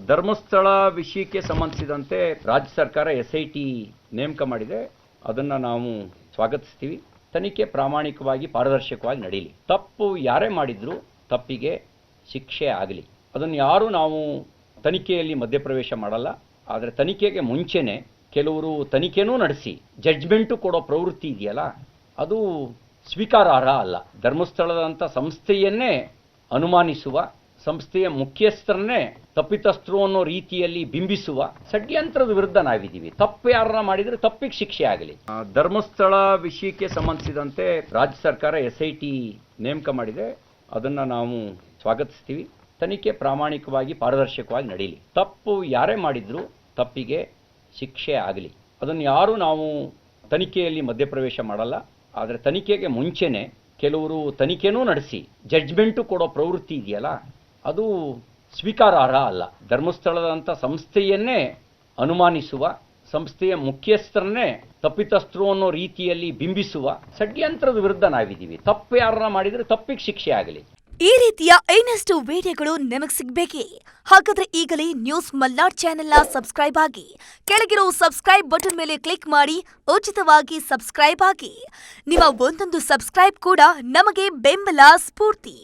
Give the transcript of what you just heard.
ಧರ್ಮಸ್ಥಳ ವಿಷಯಕ್ಕೆ ಸಂಬಂಧಿಸಿದಂತೆ ರಾಜ್ಯ ಸರ್ಕಾರ SIT ನೇಮಕ ಮಾಡಿದೆ. ಅದನ್ನು ನಾವು ಸ್ವಾಗತಿಸ್ತೀವಿ. ತನಿಖೆ ಪ್ರಾಮಾಣಿಕವಾಗಿ ಪಾರದರ್ಶಕವಾಗಿ ನಡೆಯಲಿ. ತಪ್ಪು ಯಾರೇ ಮಾಡಿದ್ರು ತಪ್ಪಿಗೆ ಶಿಕ್ಷೆ ಆಗಲಿ. ಅದನ್ನು ಯಾರು ನಾವು ತನಿಖೆಯಲ್ಲಿ ಮಧ್ಯಪ್ರವೇಶ ಮಾಡಲ್ಲ. ಆದರೆ ತನಿಖೆಗೆ ಮುಂಚೆನೇ ಕೆಲವರು ತನಿಖೆನೂ ನಡೆಸಿ ಜಡ್ಜ್ಮೆಂಟು ಕೊಡೋ ಪ್ರವೃತ್ತಿ ಇದೆಯಲ್ಲ, ಅದು ಸ್ವೀಕಾರಾರ್ಹ ಅಲ್ಲ. ಧರ್ಮಸ್ಥಳದಂಥ ಸಂಸ್ಥೆಯನ್ನೇ ಅನುಮಾನಿಸುವ, ಸಂಸ್ಥೆಯ ಮುಖ್ಯಸ್ಥರನ್ನೇ ತಪ್ಪಿತಸ್ಥರು ಅನ್ನೋ ರೀತಿಯಲ್ಲಿ ಬಿಂಬಿಸುವ ಷಡ್ಯಂತ್ರದ ವಿರುದ್ಧ ನಾವಿದ್ದೀವಿ. ತಪ್ಪು ಯಾರನ್ನ ಮಾಡಿದ್ರೆ ತಪ್ಪಿಗೆ ಶಿಕ್ಷೆ ಆಗಲಿ. ಧರ್ಮಸ್ಥಳ ವಿಷಯಕ್ಕೆ ಸಂಬಂಧಿಸಿದಂತೆ ರಾಜ್ಯ ಸರ್ಕಾರ SIT ನೇಮಕ ಮಾಡಿದೆ. ಅದನ್ನು ನಾವು ಸ್ವಾಗತಿಸ್ತೀವಿ. ತನಿಖೆ ಪ್ರಾಮಾಣಿಕವಾಗಿ ಪಾರದರ್ಶಕವಾಗಿ ನಡೆಯಲಿ. ತಪ್ಪು ಯಾರೇ ಮಾಡಿದ್ರು ತಪ್ಪಿಗೆ ಶಿಕ್ಷೆ ಆಗಲಿ. ಅದನ್ನು ಯಾರು ನಾವು ತನಿಖೆಯಲ್ಲಿ ಮಧ್ಯಪ್ರವೇಶ ಮಾಡಲ್ಲ. ಆದರೆ ತನಿಖೆಗೆ ಮುಂಚೆನೇ ಕೆಲವರು ತನಿಖೆನೂ ನಡೆಸಿ ಜಡ್ಜ್ಮೆಂಟು ಕೊಡೋ ಪ್ರವೃತ್ತಿ ಇದೆಯಲ್ಲ, ಅದು ಸ್ವೀಕಾರಾರ್ಹ ಅಲ್ಲ. ಧರ್ಮಸ್ಥಳದಂಥ ಸಂಸ್ಥೆಯನ್ನೇ ಅನುಮಾನಿಸುವ, ಸಂಸ್ಥೆಯ ಮುಖ್ಯಸ್ಥರನ್ನೇ ತಪ್ಪಿತಸ್ಥರು ಅನ್ನೋ ರೀತಿಯಲ್ಲಿ ಬಿಂಬಿಸುವ ಷಡ್ಯಂತ್ರದ ವಿರುದ್ಧ ನಾವಿದ್ದೀವಿ. ತಪ್ಪು ಯಾರನ್ನ ಮಾಡಿದ್ರೆ ತಪ್ಪಿಗೆ ಶಿಕ್ಷೆ ಆಗಲಿ. ಈ ರೀತಿಯ ಇನ್ನಷ್ಟು ವಿಡಿಯೋಗಳು ನಿಮಗೆ ಸಿಗಬೇಕೇ? ಹಾಗಾದ್ರೆ ಈಗಲೇ ನ್ಯೂಸ್ ಮಲ್ನಾಡ್ ಚಾನೆಲ್ನ ಸಬ್ಸ್ಕ್ರೈಬ್ ಆಗಿ, ಕೆಳಗಿರೋ ಸಬ್ಸ್ಕ್ರೈಬ್ ಬಟನ್ ಮೇಲೆ ಕ್ಲಿಕ್ ಮಾಡಿ ಉಚಿತವಾಗಿ ಸಬ್ಸ್ಕ್ರೈಬ್ ಆಗಿ. ನಿಮ್ಮ ಒಂದೊಂದು ಸಬ್ಸ್ಕ್ರೈಬ್ ಕೂಡ ನಮಗೆ ಬೆಂಬಲ, ಸ್ಫೂರ್ತಿ.